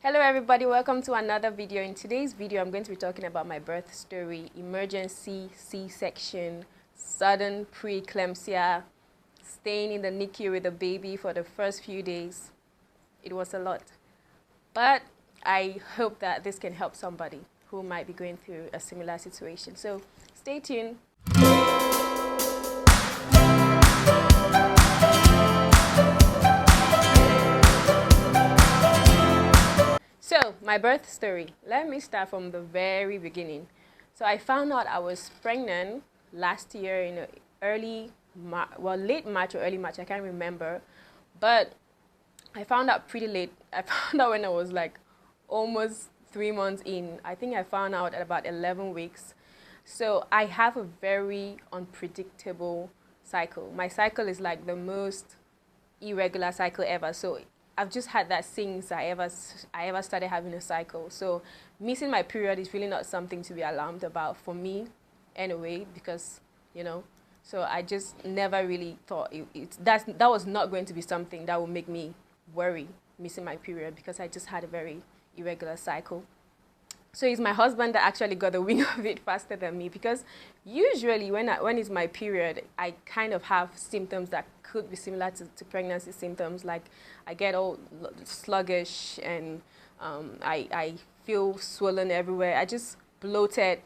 Hello everybody, welcome to another video. In today's video, I'm going to be talking about my birth story, emergency C-section, sudden preeclampsia, staying in the NICU with the baby for the first few days. It was a lot. But I hope that this can help somebody who might be going through a similar situation. So stay tuned. So, my birth story. Let me start from the very beginning. So, I found out I was pregnant last year in late March or early March, I can't remember. But I found out pretty late. I found out when I was like almost 3 months in. I think I found out at about 11 weeks. So, I have a very unpredictable cycle. My cycle is like the most irregular cycle ever. So, I've just had that since I ever started having a cycle. So missing my period is really not something to be alarmed about for me anyway, because, so I just never really thought that was not going to be something that would make me worry missing my period, because I just had a very irregular cycle. So it's my husband that actually got the wing of it faster than me, because usually when it's my period, I kind of have symptoms that could be similar to pregnancy symptoms. Like I get all sluggish and I feel swollen everywhere. I just bloated.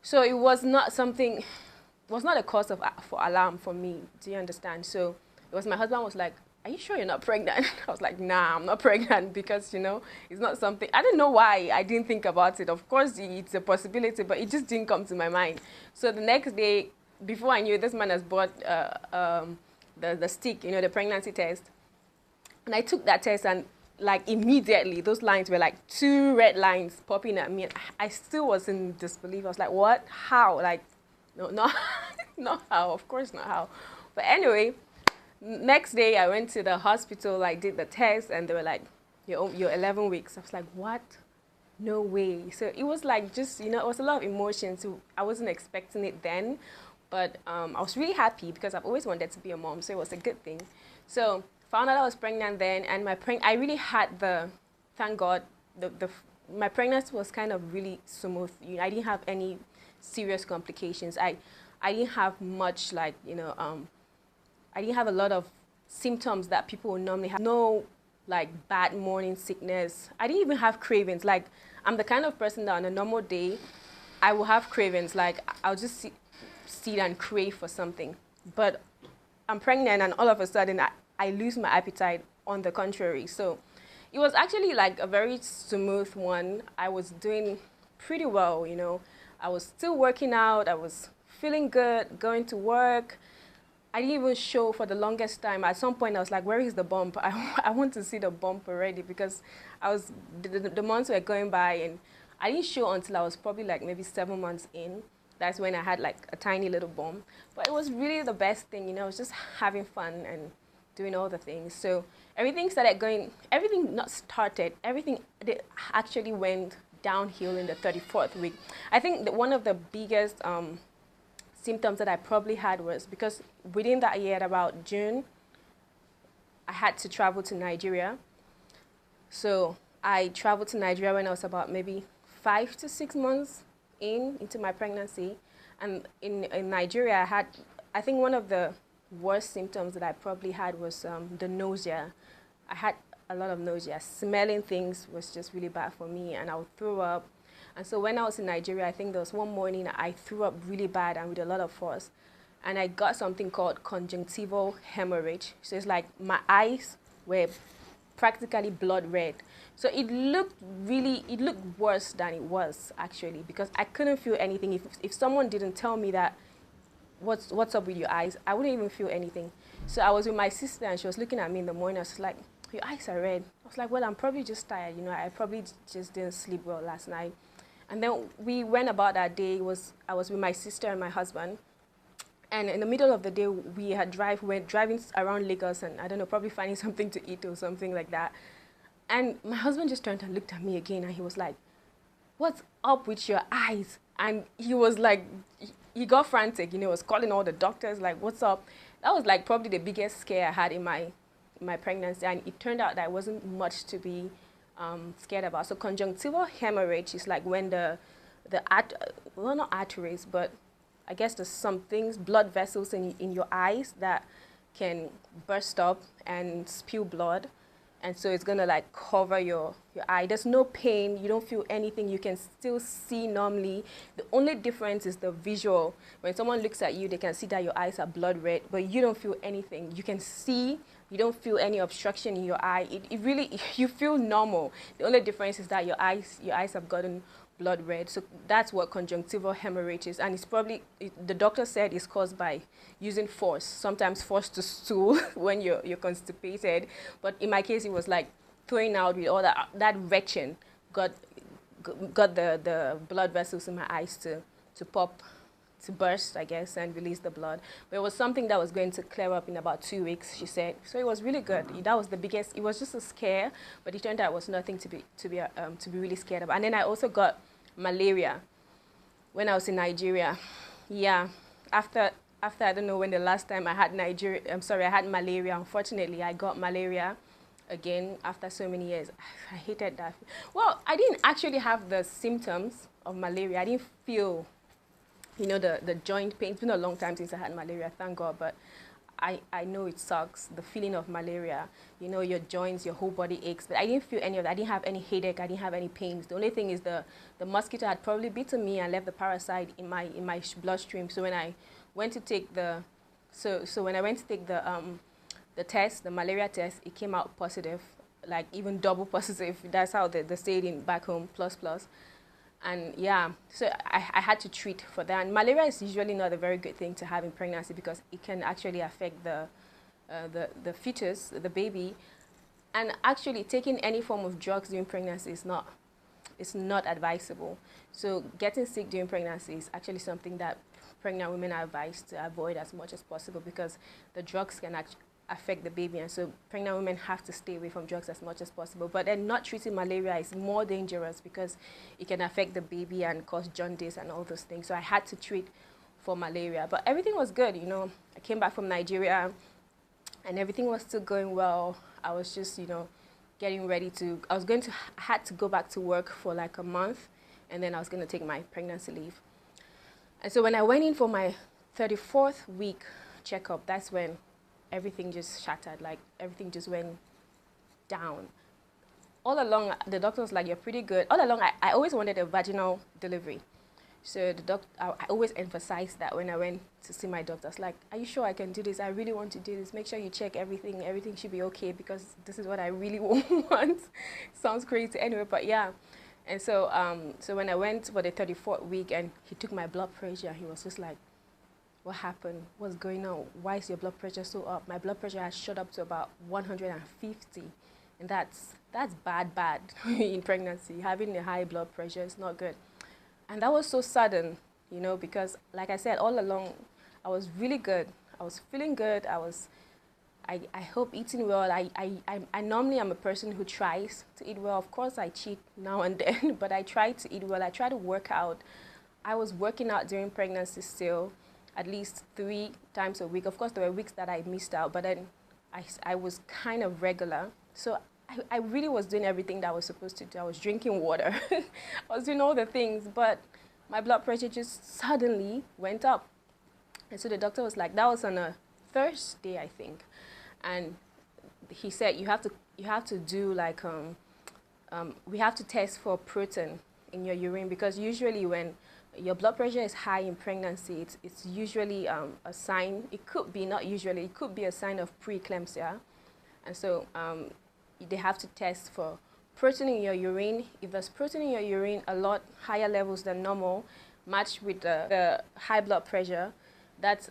So it was not a cause for alarm for me. Do you understand? So it was my husband was like, "Are you sure you're not pregnant?" I was like, "Nah, I'm not pregnant," because, it's not something, I don't know why I didn't think about it. Of course, it's a possibility, but it just didn't come to my mind. So the next day, before I knew it, this man has bought the stick, the pregnancy test. And I took that test, and like immediately, those lines were like 2 red lines popping at me. And I still was in disbelief. I was like, what? How? Like, no, not, not how. Of course not how. But anyway, next day, I went to the hospital, I did the test, and they were like, you're 11 weeks. I was like, what? No way. So it was like just, it was a lot of emotions. So I wasn't expecting it then, but I was really happy because I've always wanted to be a mom, so it was a good thing. So found out I was pregnant then, and I really had thank God, my pregnancy was kind of really smooth. I didn't have any serious complications. I didn't have much I didn't have a lot of symptoms that people would normally have. No, like bad morning sickness. I didn't even have cravings. Like, I'm the kind of person that on a normal day, I will have cravings. Like, I'll just sit and crave for something. But I'm pregnant, and all of a sudden, I lose my appetite, on the contrary. So it was actually like a very smooth one. I was doing pretty well, I was still working out. I was feeling good, going to work. I didn't even show for the longest time. At some point, I was like, where is the bump? I want to see the bump already, because the months were going by, and I didn't show until I was probably like maybe 7 months in. That's when I had like a tiny little bump. But it was really the best thing, I was just having fun and doing all the things. So everything actually went downhill in the 34th week. I think that one of the biggest symptoms that I probably had was because within that year, about June, I had to travel to Nigeria. So I traveled to Nigeria when I was about maybe 5 to 6 months into my pregnancy. And in Nigeria, I think one of the worst symptoms that I probably had was the nausea. I had a lot of nausea. Smelling things was just really bad for me, and I would throw up. And so when I was in Nigeria, I think there was one morning I threw up really bad and with a lot of force. And I got something called conjunctival hemorrhage. So it's like my eyes were practically blood red. So it looked worse than it was, actually, because I couldn't feel anything. If someone didn't tell me that, what's up with your eyes, I wouldn't even feel anything. So I was with my sister, and she was looking at me in the morning. I was like, your eyes are red. I was like, well, I'm probably just tired. I probably just didn't sleep well last night. And then we went about that day. I was with my sister and my husband. And in the middle of the day, we went driving around Lagos, and I don't know, probably finding something to eat or something like that. And my husband just turned and looked at me again, and he was like, what's up with your eyes? And he was like, he got frantic, was calling all the doctors, like, what's up? That was like probably the biggest scare I had in my pregnancy. And it turned out that it wasn't much to be scared about. So conjunctival hemorrhage is like when well, not arteries, but I guess there's some things, blood vessels in your eyes that can burst up and spew blood. And so it's going to like cover your eye. There's no pain. You don't feel anything. You can still see normally. The only difference is the visual. When someone looks at you, they can see that your eyes are blood red, but you don't feel anything. You can see. You don't feel any obstruction in your eye. It really, you feel normal. The only difference is that your eyes have gotten blood red. So that's what conjunctival hemorrhage is. And it's probably, the doctor said it's caused by using force, sometimes force to stool when you're constipated. But in my case, it was like throwing out with all that retching got the blood vessels in my eyes to pop, to burst, I guess, and release the blood. But it was something that was going to clear up in about 2 weeks, she said. So it was really good. That was the biggest. It was just a scare, but it turned out it was nothing to be really scared about. And then I also got malaria when I was in Nigeria. Yeah, after I don't know when the last time I had I had malaria. Unfortunately, I got malaria again after so many years. I hated that. Well, I didn't actually have the symptoms of malaria. I didn't feel, the joint pain. It's been a long time since I had malaria, thank God, but I know it sucks, the feeling of malaria. Your joints, your whole body aches, but I didn't feel any of that. I didn't have any headache, I didn't have any pains. The only thing is the mosquito had probably bitten me and left the parasite in my bloodstream. So when I went to take the test, the malaria test, it came out positive, like even double positive. That's how they say it in back home, plus. And yeah, so I had to treat for that. And malaria is usually not a very good thing to have in pregnancy because it can actually affect the fetus, the baby. And actually taking any form of drugs during pregnancy is not advisable. So getting sick during pregnancy is actually something that pregnant women are advised to avoid as much as possible because the drugs can actually affect the baby, and so pregnant women have to stay away from drugs as much as possible. But then not treating malaria is more dangerous because it can affect the baby and cause jaundice and all those things. So I had to treat for malaria, but everything was good. I came back from Nigeria and everything was still going well. I was just getting ready to, I had to go back to work for like a month, and then I was going to take my pregnancy leave. And so when I went in for my 34th week checkup, that's when everything just shattered, like everything just went down. All along, the doctor was like, you're pretty good. All along, I always wanted a vaginal delivery. So I always emphasized that when I went to see my doctor. I was like, are you sure I can do this? I really want to do this. Make sure you check everything. Everything should be okay because this is what I really want. Sounds crazy anyway, but yeah. And so, so when I went for the 34th week and he took my blood pressure, he was just like, what happened? What's going on? Why is your blood pressure so up? My blood pressure has shot up to about 150. And that's bad in pregnancy. Having a high blood pressure is not good. And that was so sudden, because like I said, all along, I was really good. I was feeling good. I hope eating well. I normally am a person who tries to eat well. Of course, I cheat now and then, but I try to eat well. I try to work out. I was working out during pregnancy still, at least 3 times a week. Of course, there were weeks that I missed out, but then I was kind of regular. So I really was doing everything that I was supposed to do. I was drinking water. I was doing all the things, but my blood pressure just suddenly went up. And so the doctor was like, that was on a Thursday, I think. And he said, you have to do like, we have to test for protein in your urine because usually when your blood pressure is high in pregnancy, it's usually a sign. It could be, not usually, it could be a sign of preeclampsia. And so they have to test for protein in your urine. If there's protein in your urine, a lot higher levels than normal, matched with the high blood pressure, that's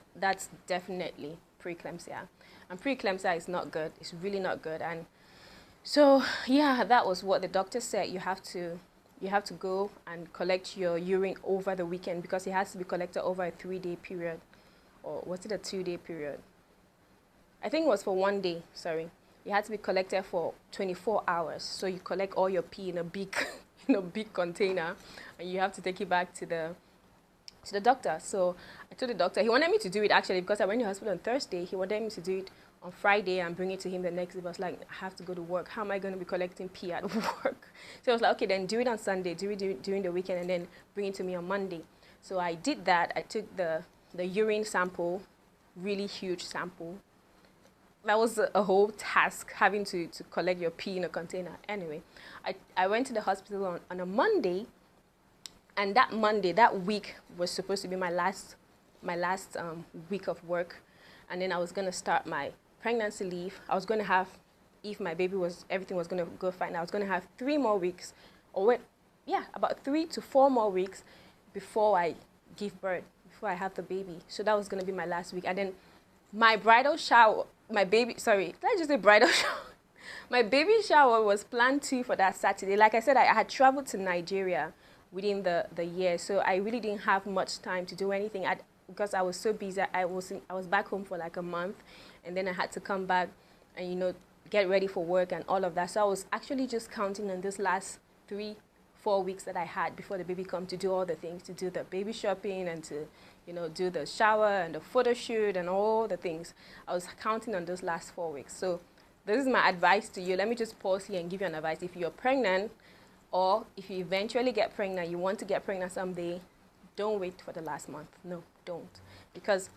definitely preeclampsia. And preeclampsia is not good. It's really not good. And so, yeah, that was what the doctor said. You have to go and collect your urine over the weekend because it has to be collected over a 3-day period. Or was it a 2-day period? I think it was for 1 day, sorry. It had to be collected for 24 hours. So you collect all your pee in a big container and you have to take it back to the doctor. So I told the doctor, he wanted me to do it actually because I went to the hospital on Thursday. He wanted me to do it on Friday and bring it to him the next day. I was like, I have to go to work. How am I going to be collecting pee at work? So I was like, okay, then do it on Sunday, do it during the weekend, and then bring it to me on Monday. So I did that. I took the urine sample, really huge sample. That was a whole task, having to collect your pee in a container. Anyway, I went to the hospital on a Monday, and that Monday, that week, was supposed to be my last week of work. And then I was going to start my pregnancy leave. I was going to have, if my baby everything was going to go fine, I was going to have 3 more weeks, about 3 to 4 more weeks before I give birth, before I have the baby. So that was going to be my last week. And then my bridal shower, my baby shower was planned too for that Saturday. Like I said, I had traveled to Nigeria within the year, so I really didn't have much time to do anything. Because I was so busy, I was back home for like a month, and then I had to come back and get ready for work and all of that. So I was actually just counting on this last 3-4 weeks that I had before the baby come to do all the things, to do the baby shopping and to do the shower and the photo shoot and all the things. I was counting on those last 4 weeks. So this is my advice to you. Let me just pause here and give you an advice. If you're pregnant, or if you eventually get pregnant, you want to get pregnant someday, don't wait for the last month. No, don't. Because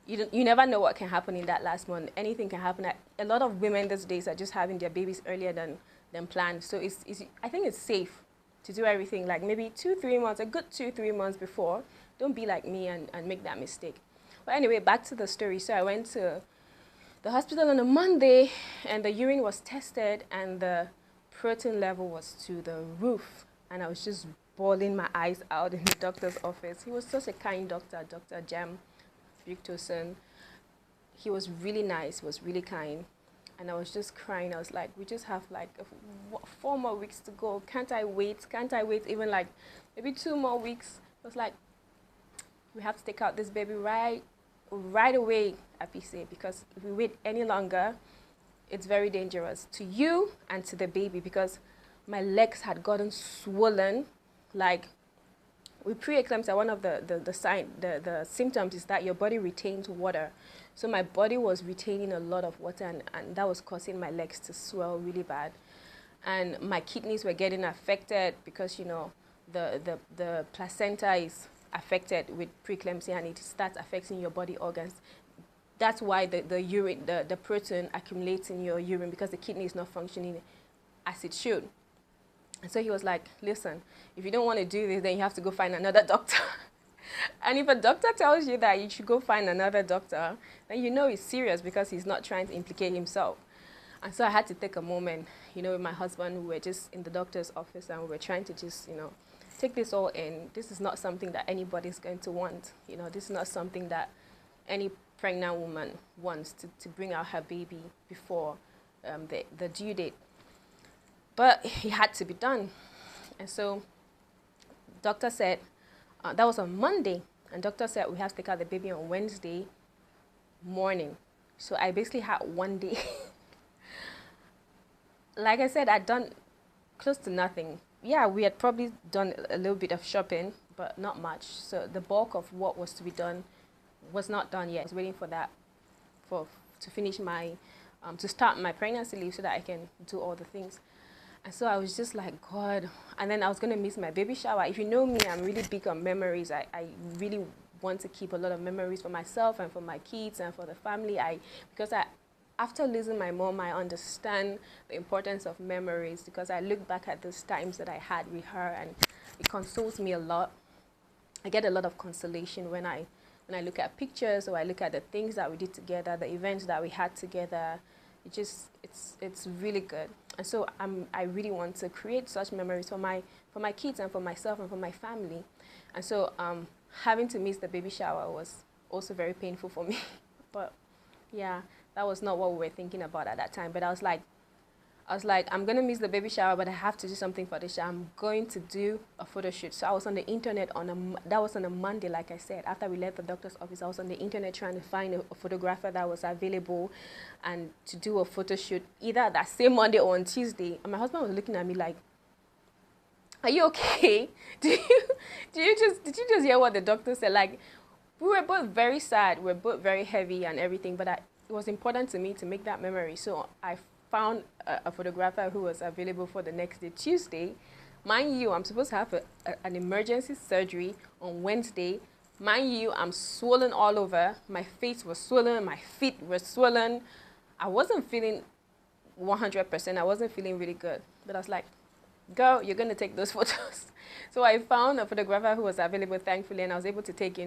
you never know what can happen in that last month. Anything can happen. A lot of women these days are just having their babies earlier than planned. So I think it's safe to do everything like maybe 2-3 months, a good 2-3 months before. Don't be like me and make that mistake. But anyway, back to the story. So I went to the hospital on a Monday, and the urine was tested, and the protein level was to the roof. And I was just bawling my eyes out in the doctor's office. He was such a kind doctor, Dr. Jem Victorson. He was really nice, he was really kind. And I was just crying. I was like, we just have like 4 more weeks to go. Can't I wait? Can't I wait even like maybe 2 more weeks? I was like, we have to take out this baby right away, Apise, because if we wait any longer, it's very dangerous to you and to the baby, because my legs had gotten swollen. Like, with preeclampsia, one of the symptoms is that your body retains water. So my body was retaining a lot of water, and that was causing my legs to swell really bad. And my kidneys were getting affected because, the placenta is affected with preeclampsia, and it starts affecting your body organs. That's why the urine, the protein accumulates in your urine, because the kidney is not functioning as it should. And so he was like, listen, if you don't want to do this, then you have to go find another doctor. And if a doctor tells you that you should go find another doctor, then you know he's serious, because he's not trying to implicate himself. And so I had to take a moment, with my husband. We were just in the doctor's office, and we were trying to just, take this all in. This is not something that anybody's going to want. This is not something that any pregnant woman wants, to bring out her baby before the due date. But it had to be done. And so doctor said, that was on Monday, and doctor said we have to take out the baby on Wednesday morning. So I basically had 1 day. Like I said, I'd done close to nothing. Yeah, we had probably done a little bit of shopping, but not much. So the bulk of what was to be done was not done yet. I was waiting for that, to finish to start my pregnancy leave so that I can do all the things. And so I was just like, God. And then I was going to miss my baby shower. If you know me, I'm really big on memories. I really want to keep a lot of memories for myself and for my kids and for the family. Because after losing my mom, I understand the importance of memories, because I look back at those times that I had with her, and it consoles me a lot. I get a lot of consolation when I look at pictures, or I look at the things that we did together, the events that we had together. It's really good. And so I really want to create such memories for my kids and for myself and for my family. And so having to miss the baby shower was also very painful for me. But yeah, that was not what we were thinking about at that time. But I was like, I'm going to miss the baby shower, but I have to do something for this shower. I'm going to do a photo shoot. So I was on the internet that was on a Monday, like I said. After we left the doctor's office, I was on the internet trying to find a photographer that was available and to do a photo shoot either that same Monday or on Tuesday. And my husband was looking at me like, are you okay? Did you just hear what the doctor said? Like, we were both very sad. We were both very heavy and everything. But it was important to me to make that memory. So I found a photographer who was available for the next day, Tuesday. Mind you, I'm supposed to have an emergency surgery on Wednesday. Mind you, I'm swollen all over. My face was swollen, my feet were swollen. I wasn't feeling 100%. I wasn't feeling really good. But I was like, girl, you're going to take those photos. So I found a photographer who was available, thankfully, and I was able to take,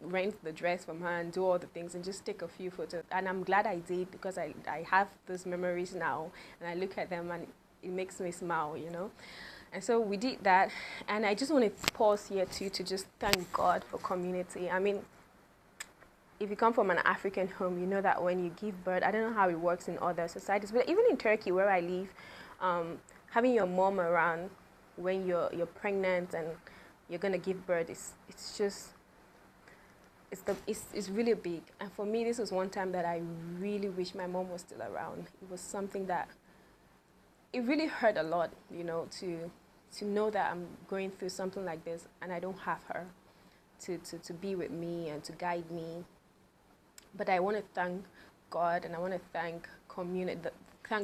rent the dress from her and do all the things and just take a few photos. And I'm glad I did, because I have those memories now, and I look at them and it makes me smile, And so we did that, and I just want to pause here too to just thank God for community. I mean, if you come from an African home, you know that when you give birth, I don't know how it works in other societies, but even in Turkey where I live, having your mom around when you're pregnant and you're gonna give birth, it's really big. And for me, this was one time that I really wish my mom was still around. It was something that it really hurt a lot, to know that I'm going through something like this and I don't have her to be with me and to guide me. But I want to thank God, and I want to thank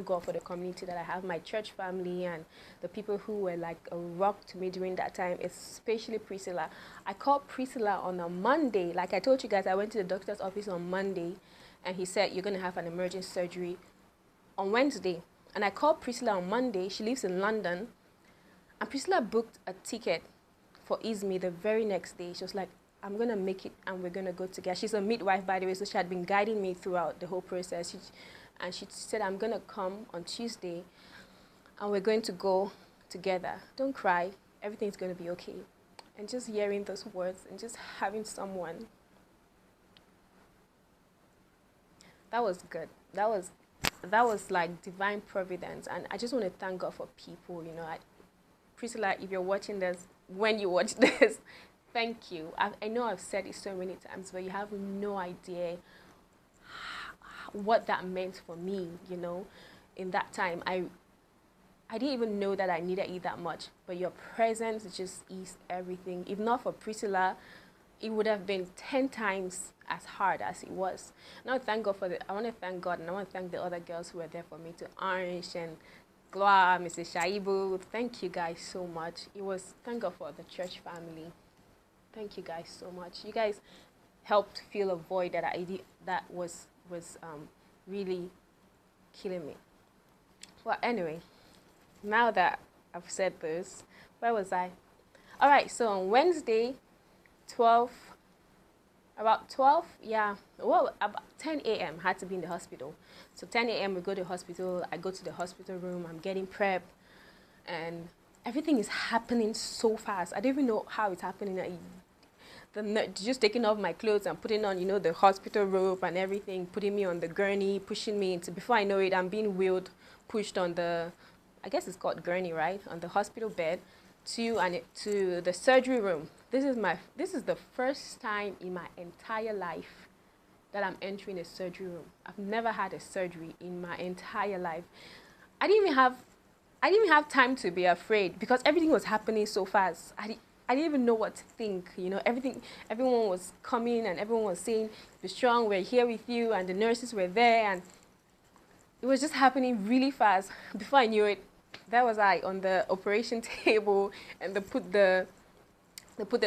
God for the community that I have, my church family and the people who were like a rock to me during that time, especially Priscilla. I called Priscilla on a Monday. Like I told you guys, I went to the doctor's office on Monday and he said, you're going to have an emergency surgery on Wednesday. And I called Priscilla on Monday. She lives in London. And Priscilla booked a ticket for Izmir the very next day. She was like, I'm going to make it and we're going to go together. She's a midwife, by the way, so she had been guiding me throughout the whole process. She said, I'm going to come on Tuesday and we're going to go together. Don't cry. Everything's going to be okay. And just hearing those words and just having someone, that was good. That was like divine providence. And I just want to thank God for people, Priscilla, if you're watching this, when you watch this, thank you. I know I've said it so many times, but you have no idea what that meant for me, in that time. I didn't even know that I needed it that much, but your presence just eased everything. If not for Priscilla, it would have been 10 times as hard as it was. Now I want to thank God, and I want to thank the other girls who were there for me, to Orange and Gloire, Mrs. Shaibu. Thank you guys so much. Thank God for the church family. Thank you guys so much. You guys helped fill a void that was really killing me. Well, anyway, now that I've said this, where was I? All right, so on Wednesday, about 10 a.m. had to be in the hospital. So 10 a.m. we go to the hospital. I go to the hospital room. I'm getting prepped, and everything is happening so fast. I don't even know how it's happening. Just taking off my clothes and putting on, the hospital robe and everything, putting me on the gurney, pushing me into, before I know it, I'm being pushed on the, I guess it's called gurney, right? On the hospital bed to the surgery room. This is the first time in my entire life that I'm entering a surgery room. I've never had a surgery in my entire life. I didn't even have time to be afraid because everything was happening so fast. I didn't even know what to think, everyone was coming and everyone was saying, be strong, we're here with you, and the nurses were there, and it was just happening really fast. Before I knew it, there was I on the operation table, and they put the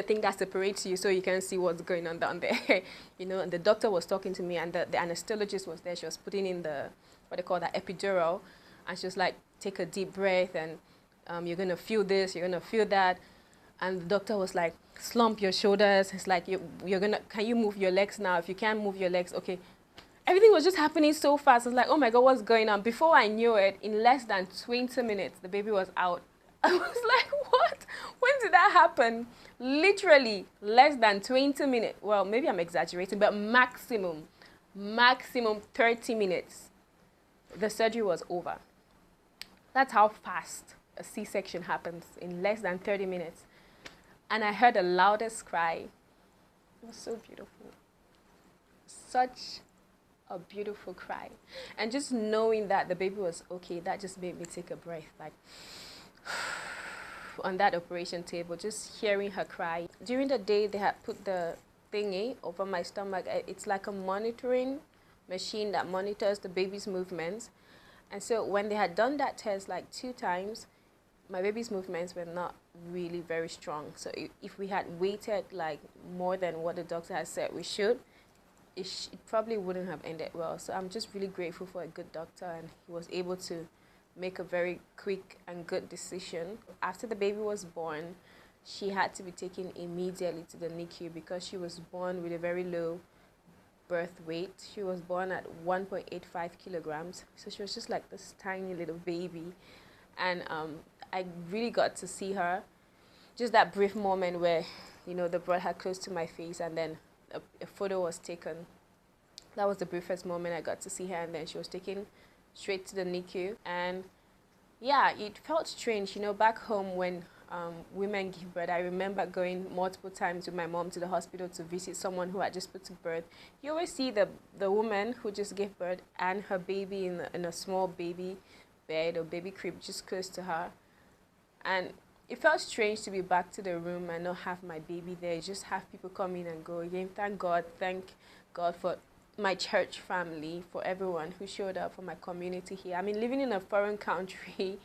thing that separates you so you can see what's going on down there, and the doctor was talking to me, and the anesthesiologist was there. She was putting in what they call that epidural, and she was like, take a deep breath, and you're going to feel this, you're going to feel that. And the doctor was like, slump your shoulders. It's like, can you move your legs now? If you can't move your legs, okay. Everything was just happening so fast. I was like, oh my God, what's going on? Before I knew it, in less than 20 minutes, the baby was out. I was like, what? When did that happen? Literally less than 20 minutes. Well, maybe I'm exaggerating, but maximum 30 minutes. The surgery was over. That's how fast a C-section happens, in less than 30 minutes. And I heard the loudest cry. It was so beautiful. Such a beautiful cry. And just knowing that the baby was okay, that just made me take a breath. Like, on that operation table, just hearing her cry. During the day, they had put the thingy over my stomach. It's like a monitoring machine that monitors the baby's movements. And so when they had done that test like 2 times, my baby's movements were not really very strong. So if we had waited like more than what the doctor had said we should, it probably wouldn't have ended well. So I'm just really grateful for a good doctor, and he was able to make a very quick and good decision. After the baby was born, she had to be taken immediately to the NICU because she was born with a very low birth weight. She was born at 1.85 kilograms. So she was just like this tiny little baby. And I really got to see her. Just that brief moment where, the blood had close to my face, and then a photo was taken. That was the briefest moment I got to see her, and then she was taken straight to the NICU. And yeah, it felt strange, back home when women give birth. I remember going multiple times with my mom to the hospital to visit someone who had just put to birth. You always see the woman who just gave birth and her baby in a small baby bed or baby crib just close to her. And it felt strange to be back to the room and not have my baby there, just have people come in and go again. Thank God for my church family, for everyone who showed up, for my community here. I mean, living in a foreign country,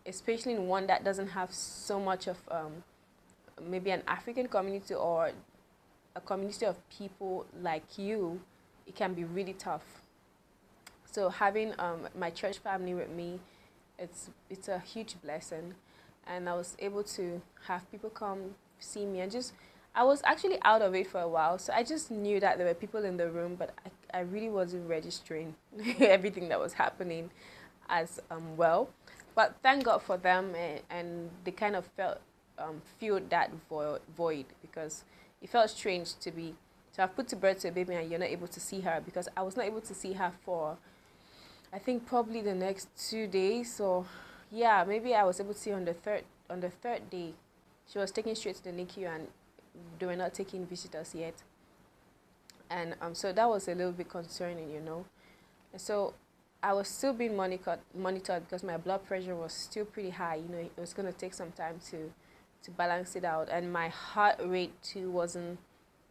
especially in one that doesn't have so much of maybe an African community or a community of people like you, it can be really tough. So having my church family with me, it's a huge blessing. And I was able to have people come see me, and I was actually out of it for a while, so I just knew that there were people in the room, but I really wasn't registering everything that was happening as well. But thank God for them, and they kind of filled that void, because it felt strange to have put to birth to a baby and you're not able to see her, because I was not able to see her for, I think, probably the next 2 days. So yeah, maybe I was able to see her on the third day. She was taken straight to the NICU, and they were not taking visitors yet. And so that was a little bit concerning, And so I was still being monitored because my blood pressure was still pretty high. It was going to take some time to balance it out. And my heart rate too wasn't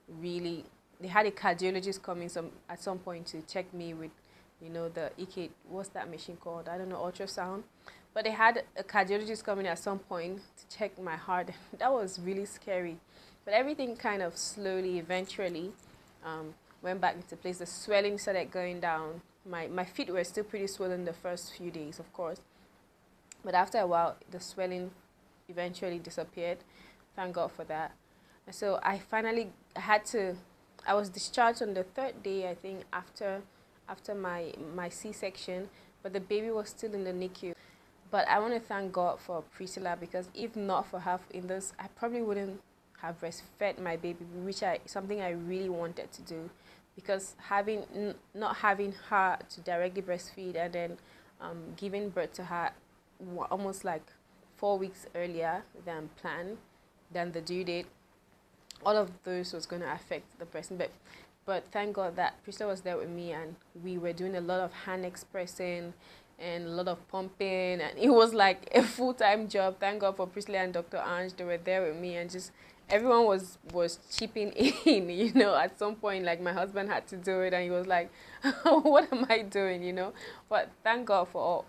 really, they had a cardiologist coming at some point to check me with, the EK, what's that machine called? I don't know, ultrasound. But they had a cardiologist coming at some point to check my heart. That was really scary. But everything kind of slowly, eventually, went back into place. The swelling started going down. My feet were still pretty swollen the first few days, of course. But after a while, the swelling eventually disappeared. Thank God for that. And so I was discharged on the third day, I think, after my C-section, but the baby was still in the NICU. But I want to thank God for Priscilla, because if not for her in this, I probably wouldn't have breastfed my baby, something I really wanted to do, because not having her to directly breastfeed, and then giving birth to her almost like 4 weeks earlier than the due date, all of those was going to affect the person. But thank God that Priscilla was there with me, and we were doing a lot of hand expressing and a lot of pumping, and it was like a full-time job. Thank God for Priscilla and Dr. Ange. They were there with me, and just everyone was chipping in, at some point, like my husband had to do it, and he was like, what am I doing, But thank God for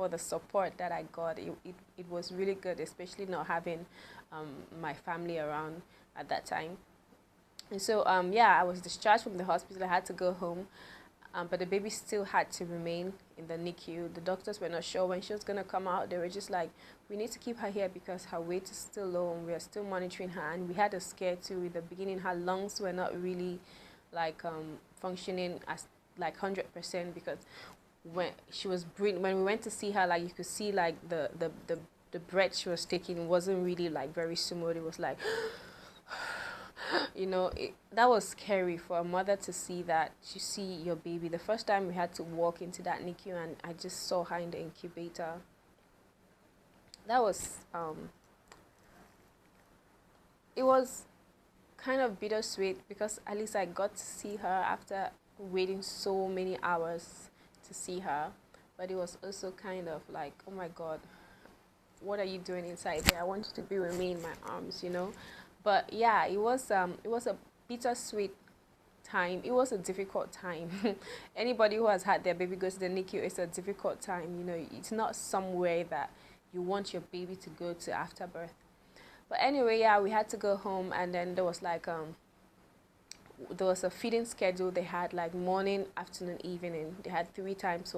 the support that I got. It was really good, especially not having my family around at that time. And so I was discharged from the hospital. I had to go home, but the baby still had to remain in the NICU. The doctors were not sure when she was going to come out. They were just like, we need to keep her here because her weight is still low, and we are still monitoring her. And we had a scare too in the beginning. Her lungs were not really like functioning as like 100%, because when she was breathing, when we went to see her, like you could see like the breath she was taking wasn't really like very smooth. It was like that was scary for a mother to see that. You see your baby. The first time we had to walk into that NICU, and I just saw her in the incubator. That was it was kind of bittersweet, because at least I got to see her after waiting so many hours to see her. But it was also kind of like, oh my God, what are you doing inside there? I want you to be with me in my arms, But yeah, it was a bittersweet time, it was a difficult time. Anybody who has had their baby goes to the NICU, it's a difficult time. You know, it's not somewhere that you want your baby to go to after birth. But anyway, yeah, we had to go home, and then there was like there was a feeding schedule. They had like morning, afternoon, evening. They had 3 times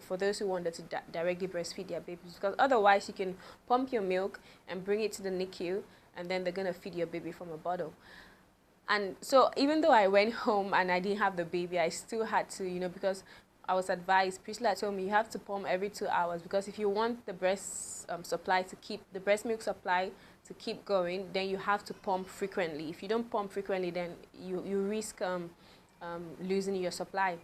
for those who wanted to directly breastfeed their babies, because otherwise you can pump your milk and bring it to the NICU, and then they're gonna feed your baby from a bottle. And so even though I went home and I didn't have the baby, I still had to, you know, because I was advised, Priscilla told me you have to pump every 2 hours, because if you want the breast supply to keep, the breast milk supply to keep going, then you have to pump frequently. If you don't pump frequently, then you risk losing your supply.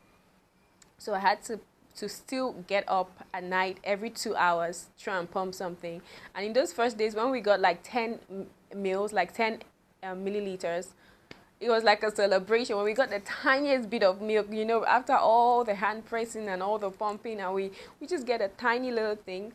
So I had to still get up at night every 2 hours, try and pump something. And in those first days, when we got like 10 mils, like 10 milliliters, it was like a celebration when we got the tiniest bit of milk, you know, after all the hand pressing and all the pumping, and we just get a tiny little thing.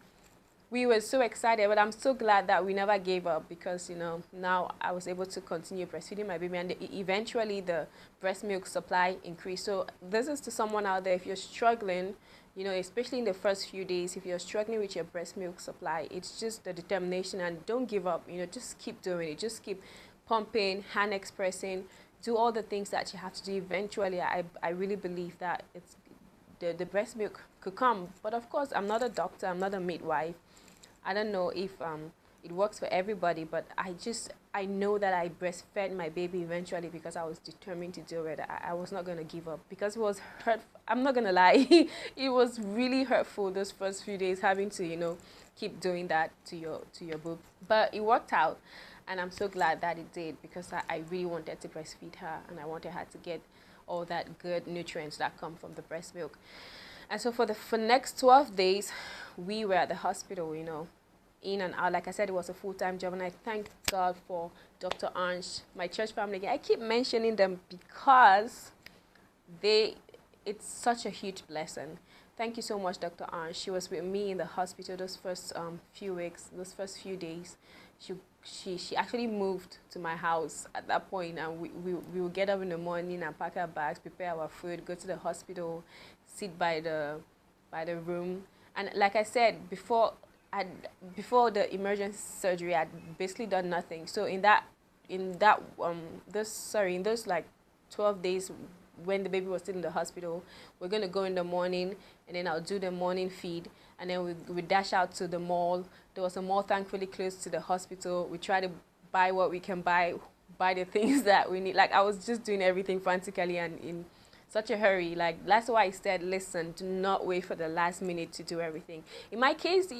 We were so excited, but I'm so glad that we never gave up, because, you know, now I was able to continue breastfeeding my baby, and eventually the breast milk supply increased. So this is to someone out there, if you're struggling, you know, especially in the first few days, if you're struggling with your breast milk supply, it's just the determination, and don't give up, you know, just keep doing it. Just keep pumping, hand expressing, do all the things that you have to do. Eventually, I really believe that it's the breast milk could come. But of course, I'm not a doctor, I'm not a midwife. I don't know if it works for everybody, but I know that I breastfed my baby eventually, because I was determined to do it. I was not going to give up, because it was hurt. I'm not going to lie. It was really hurtful those first few days, having to, you know, keep doing that to your boob. But it worked out, and I'm so glad that it did, because I really wanted to breastfeed her, and I wanted her to get all that good nutrients that come from the breast milk. And so for the next 12 days, we were at the hospital, you know, in and out. Like I said, it was a full-time job, and I thank God for Dr. Ange, my church family. I keep mentioning them because it's such a huge blessing. Thank you so much, Dr. Ange. She was with me in the hospital those first few weeks, those first few days. She actually moved to my house at that point, and we would get up in the morning and pack our bags, prepare our food, go to the hospital, sit by the room. And like I said before, before the emergency surgery, I'd basically done nothing. So in those like 12 days when the baby was still in the hospital, we're going to go in the morning, and then I'll do the morning feed, and then we dash out to the mall. There was a mall thankfully close to the hospital. We try to buy what we can buy the things that we need. Like, I was just doing everything frantically and in such a hurry. Like, that's why I said, listen, do not wait for the last minute to do everything. In my case,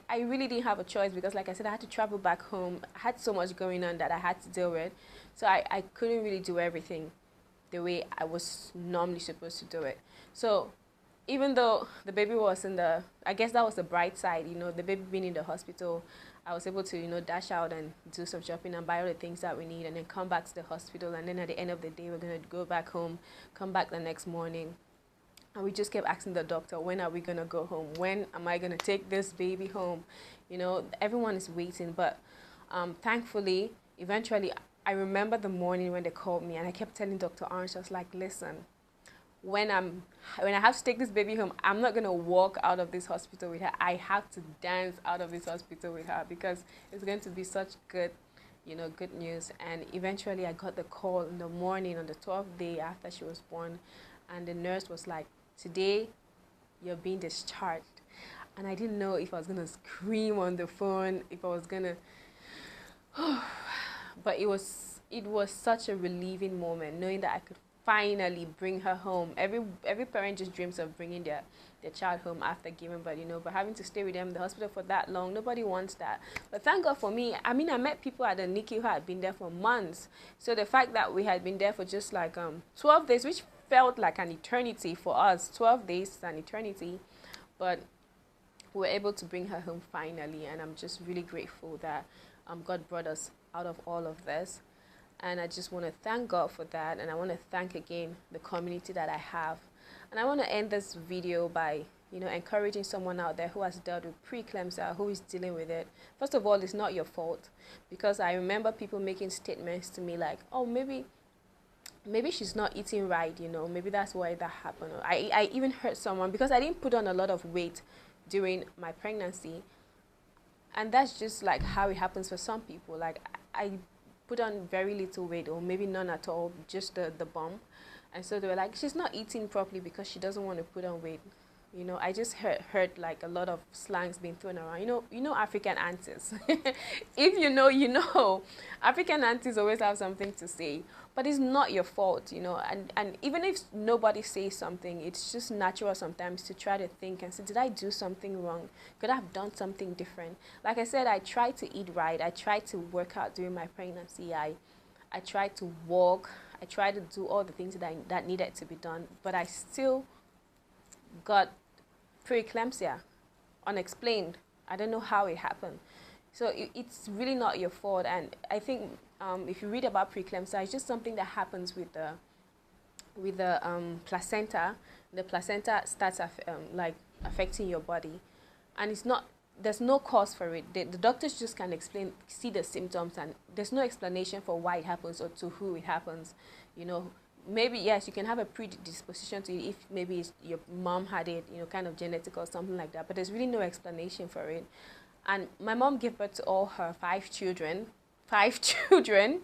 I really didn't have a choice, because like I said, I had to travel back home. I had so much going on that I had to deal with. So I couldn't really do everything the way I was normally supposed to do it. So even though the baby was I guess that was the bright side, you know, the baby being in the hospital, I was able to, you know, dash out and do some shopping and buy all the things that we need, and then come back to the hospital. And then at the end of the day, we're going to go back home, come back the next morning. And we just kept asking the doctor, when are we going to go home? When am I going to take this baby home? You know, everyone is waiting. But thankfully, eventually, I remember the morning when they called me, and I kept telling Dr. Orange, I was like, listen, when I have to take this baby home, I'm not going to walk out of this hospital with her. I have to dance out of this hospital with her, because it's going to be such good, you know, good news. And eventually I got the call in the morning on the 12th day after she was born, and the nurse was like, today you're being discharged. And I didn't know if I was going to scream on the phone, if I was going to... But it was such a relieving moment, knowing that I could finally bring her home. Every parent just dreams of bringing their child home after giving birth, you know, but having to stay with them in the hospital for that long, nobody wants that. But thank God for me. I mean, I met people at the NICU who had been there for months. So the fact that we had been there for just like 12 days, which felt like an eternity for us, 12 days is an eternity, but we were able to bring her home finally, and I'm just really grateful that God brought us out of all of this. And I just want to thank God for that, and I want to thank again the community that I have. And I want to end this video by, you know, encouraging someone out there who has dealt with preeclampsia, who is dealing with it. First of all, it's not your fault, because I remember people making statements to me like, oh, maybe maybe she's not eating right, maybe that's why that happened. Or I even heard someone, because I didn't put on a lot of weight during my pregnancy, and that's just like how it happens for some people. Like I put on very little weight, or maybe none at all, just the bump. And so they were like, she's not eating properly because she doesn't want to put on weight. I just heard like a lot of slangs being thrown around. African aunties. If you know. African aunties always have something to say, but it's not your fault, And even if nobody says something, it's just natural sometimes to try to think and say, did I do something wrong? Could I have done something different? Like I said, I tried to eat right. I tried to work out during my pregnancy. I tried to walk. I tried to do all the things that needed to be done, but I still got preeclampsia, unexplained. I don't know how it happened. So it's really not your fault. And I think if you read about preeclampsia, it's just something that happens with the placenta. The placenta starts like affecting your body, and it's not. There's no cause for it. The doctors just can see the symptoms, and there's no explanation for why it happens or to who it happens. Maybe, yes, you can have a predisposition to it if maybe your mom had it, kind of genetic or something like that. But there's really no explanation for it. And my mom gave birth to all her five children, vaginally,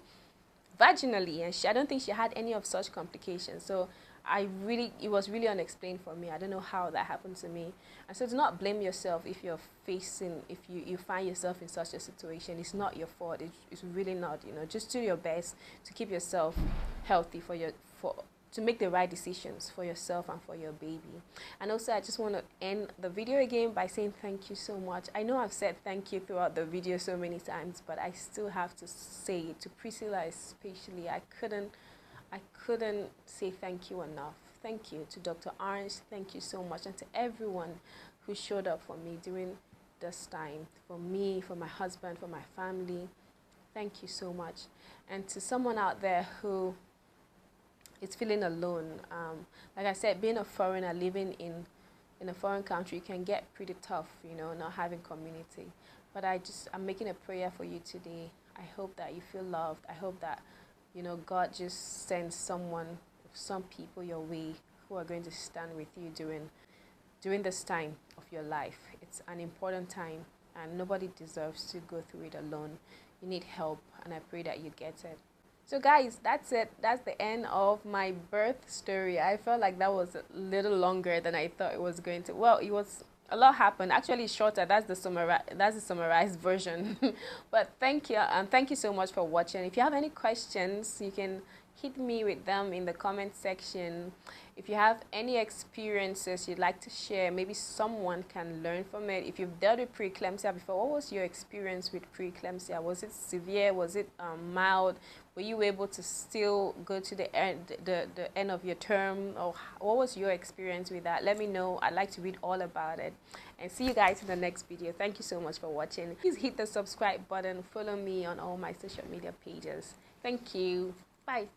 and I don't think she had any of such complications. So it was really unexplained for me. I don't know how that happened to me. And so do not blame yourself if you find yourself in such a situation. It's not your fault. It's really not, just do your best to keep yourself healthy to make the right decisions for yourself and for your baby. And also, I just want to end the video again by saying thank you so much. I know I've said thank you throughout the video so many times, but I still have to say it to Priscilla especially. I couldn't say thank you enough. Thank you to Dr. Orange. Thank you so much. And to everyone who showed up for me during this time, for me, for my husband, for my family. Thank you so much. And to someone out there who is feeling alone, like I said, being a foreigner, living in a foreign country can get pretty tough, not having community. But I'm making a prayer for you today. I hope that you feel loved. I hope that God just sends some people your way who are going to stand with you during this time of your life. It's an important time, and nobody deserves to go through it alone. You need help, and I pray that you get it. So guys, that's it. That's the end of my birth story. I felt like that was a little longer than I thought it was going to. Well, it was a lot happened. Actually, shorter. That's the summarized version. But thank you, and thank you so much for watching. If you have any questions, you can hit me with them in the comment section. If you have any experiences you'd like to share, maybe someone can learn from it. If you've dealt with preeclampsia before, what was your experience with preeclampsia? Was it severe? Was it mild? Were you able to still go to the end of your term? Or what was your experience with that? Let me know. I'd like to read all about it. And see you guys in the next video. Thank you so much for watching. Please hit the subscribe button. Follow me on all my social media pages. Thank you. Bye.